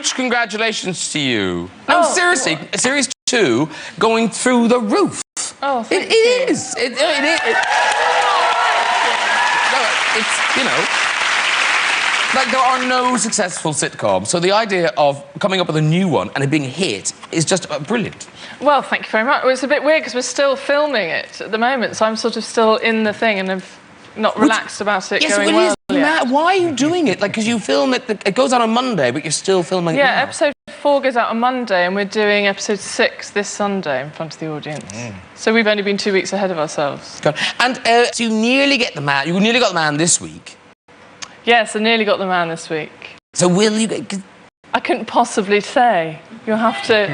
huge congratulations to you. No, seriously, Series 2 going through the roof. Oh, thank you. It is. It is. No, it's, you know, like there are no successful sitcoms, so the idea of coming up with a new one and it being a hit is just brilliant. Well, thank you very much. Well, it's a bit weird because we're still filming it at the moment, so I'm sort of still in the thing and I've not relaxed about it going well yet. Why are you doing it? Like, because you film it, it goes out on Monday, but you're still filming it now. Episode 4 goes out on Monday and we're doing episode 6 this Sunday in front of the audience. So we've only been 2 weeks ahead of ourselves. God. And so you nearly get the man, you nearly got the man this week. Yes, I nearly got the man this week. So will you get... I couldn't possibly say. You'll have to...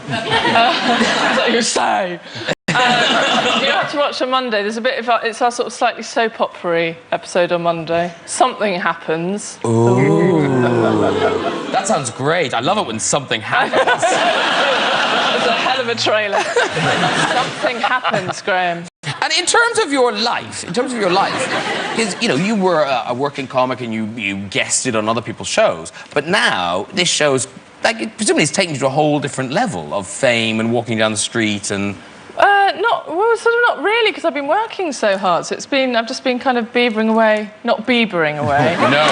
That's what you say. You have to watch on Monday. There's a bit of... It's our sort of slightly soap opera-y episode on Monday. Something happens. Ooh. That sounds great. I love it when something happens. It's a hell of a trailer. Something happens, Graham. And in terms of your life, because, you know, you were a working comic and you guested on other people's shows, but now this show's, like, presumably it's taken you to a whole different level of fame and walking down the street and... not really, because I've been working so hard, so I've just been kind of Biebering away, not Biebering away. No.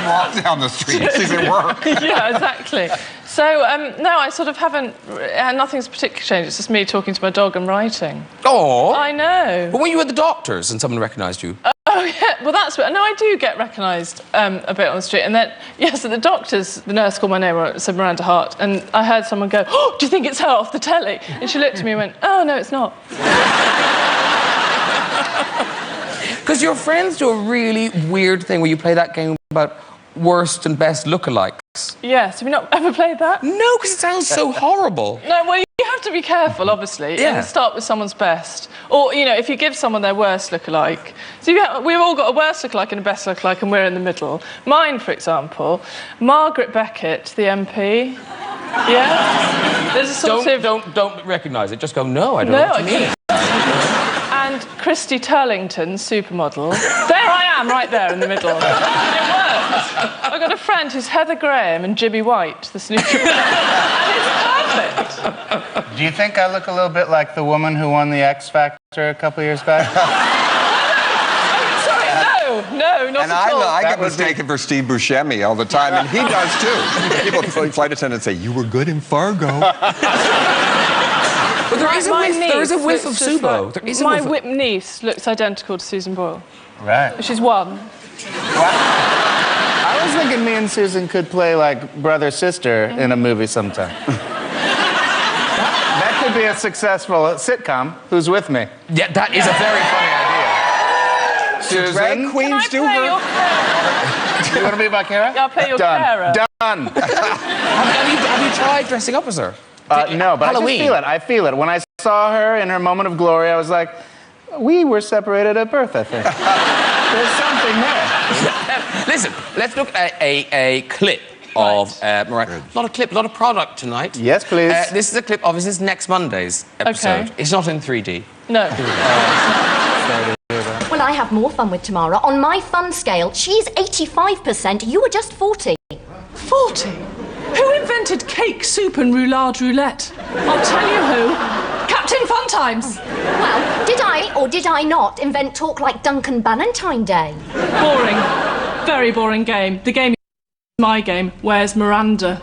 Walk down the street, she's at work. Yeah, exactly. So, no, I sort of haven't... nothing's particularly changed. It's just me talking to my dog and writing. Oh. I know. But when you were at the doctor's and someone recognised you... Oh, yeah. Well, that's... No, I do get recognised a bit on the street. And then, yes, at the doctor's, the nurse called my name, or it said Miranda Hart, and I heard someone go, "Oh, do you think it's her off the telly?" And she looked at me and went, "Oh, no, it's not." Because your friends do a really weird thing where you play that game about worst and best lookalikes. Yes, have you not ever played that? No, because it sounds so horrible. No, well, you have to be careful, obviously, and start with someone's best. Or, you know, if you give someone their worst lookalike... So we've all got a worst lookalike and a best lookalike, and we're in the middle. Mine, for example, Margaret Beckett, the MP. Yeah? There's a sort of... Don't recognise it, just go, no, I don't know what you mean. And Christy Turlington, supermodel. There I am, right there in the middle. And it works. I've got a friend who's Heather Graham and Jimmy White, the snooker player. And it's perfect. Do you think I look a little bit like the woman who won the X Factor a couple years back? Sorry, no, not at all. I get mistaken for Steve Buscemi all the time, and he does too. People, flight attendants say, "You were good in Fargo." But there is a whiff of Subo. My whip niece looks identical to Susan Boyle. Right. She's one. I was thinking me and Susan could play like brother-sister in a movie sometime. That could be a successful sitcom. Who's with me? Yeah, that is a very funny idea. Susan, drag queens do her. You want to be my Kara? I'll play your Kara. Done. Have you tried dressing up as her? No, but Halloween. I feel it. When I saw her in her moment of glory, I was like, we were separated at birth, I think. There's something there. Listen, let's look at a clip of Miranda. Not a clip, not a product tonight. Yes, please. This is a clip of this next Monday's episode. Okay. It's not in 3D. No. Well, I have more fun with Tamara. On my fun scale, she's 85%, you were just 40. 40? Who invented cake, soup and roulade roulette? I'll tell you who. Captain Funtimes. Well, did I or did I not invent talk like Duncan Bannatyne Day? Boring. Very boring game. The game is my game. Where's Miranda?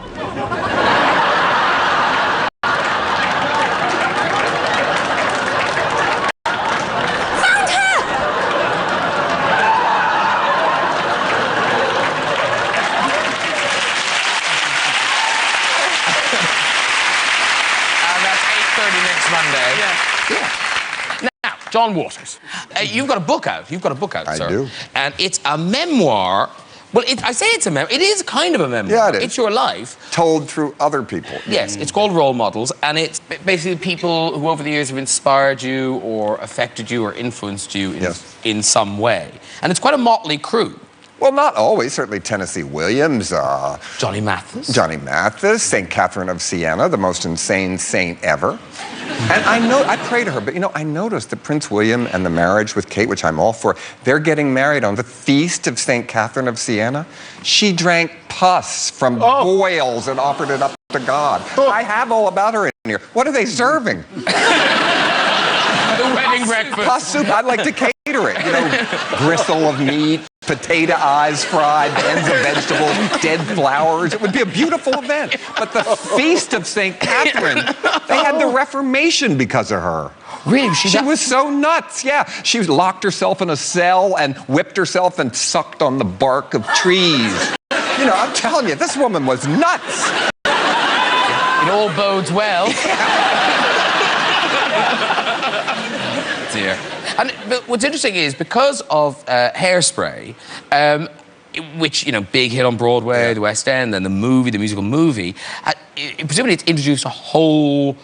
Monday. Yeah. Now, John Waters, you've got a book out. Sir. I do. And it's a memoir. Well, I say it's a memoir. It is kind of a memoir. Yeah, it is. It's your life. Told through other people. Yes, it's called Role Models, and it's basically people who over the years have inspired you or affected you or influenced you in some way. And it's quite a motley crew. Well, not always. Certainly Tennessee Williams. Johnny Mathis. St. Catherine of Siena, the most insane saint ever. And I portray to her. But, you know, I noticed that Prince William and the marriage with Kate, which I'm all for, they're getting married on the feast of St. Catherine of Siena. She drank pus from boils and offered it up to God. I have all about her in here. What are they serving? The wedding breakfast. Pus soup. I'd like to cater it. You know, gristle of meat, potato eyes fried, ends of vegetables, dead flowers. It would be a beautiful event. But the feast of St. Catherine, they had the Reformation because of her. Really? She was so nuts, yeah. She locked herself in a cell and whipped herself and sucked on the bark of trees. You know, I'm telling you, this woman was nuts. It all bodes well. Dear. And but what's interesting is because of Hairspray, which, you know, big hit on Broadway, the West End, and the musical movie, presumably it's introduced a whole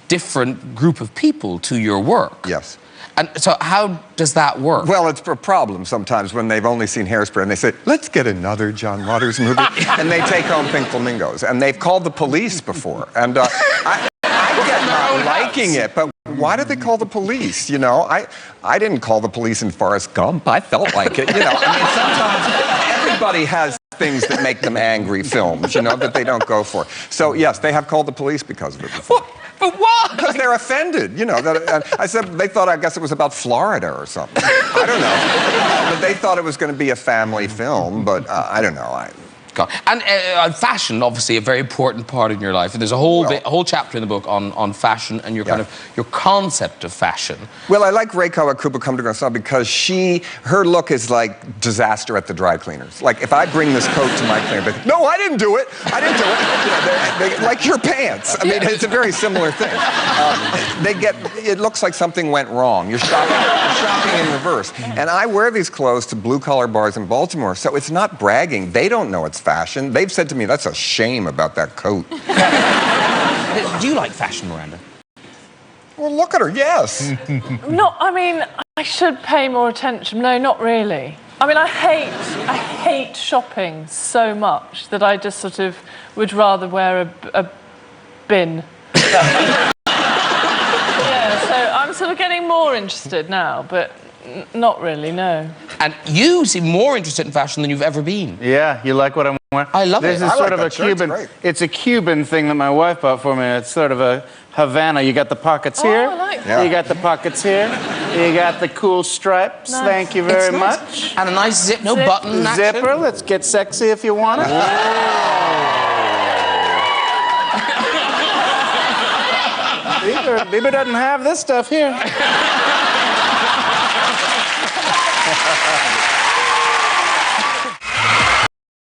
different group of people to your work. Yes. And so how does that work? Well, it's a problem sometimes when they've only seen Hairspray and they say, let's get another John Waters movie. And they take home Pink Flamingos. And they've called the police before. And I get not liking it, but why did they call the police? You know, I didn't call the police in Forrest Gump. I felt like it. You know, I mean, sometimes everybody has things that make them angry films, you know, that they don't go for. So, yes, they have called the police because of it before. But what? Because they're offended, you know. I said, they thought, I guess it was about Florida or something. I don't know. But they thought it was going to be a family film, but I don't know. And fashion, obviously, a very important part in your life. And there's a whole chapter in the book on fashion and your kind of your concept of fashion. Well, I like Reiko at Kuba Come to Garcon because her look is like disaster at the dry cleaners. Like, if I bring this coat to my cleaner, they think, no, I didn't do it. I didn't do it. You know, they like your pants. I mean, it's a very similar thing. It looks like something went wrong. You're shopping in reverse. And I wear these clothes to blue-collar bars in Baltimore, so it's not bragging. They don't know it's fashion. They've said to me, that's a shame about that coat. Do you like fashion, Miranda? Well, look at her, yes. I mean, I should pay more attention. No, not really. I mean, I hate shopping so much that I just sort of would rather wear a bin. Yeah, so I'm sort of getting more interested now, but not really, no. And you seem more interested in fashion than you've ever been. Yeah, you like what I'm wearing? I love it. This is sort of a Cuban. It's a Cuban thing that my wife bought for me. It's sort of a Havana. You got the pockets here. I like that. You got the pockets here. You got the cool stripes. Nice. Thank you very much. And a nice zip, no button action. Zipper. Let's get sexy if you want it. Bieber doesn't have this stuff here.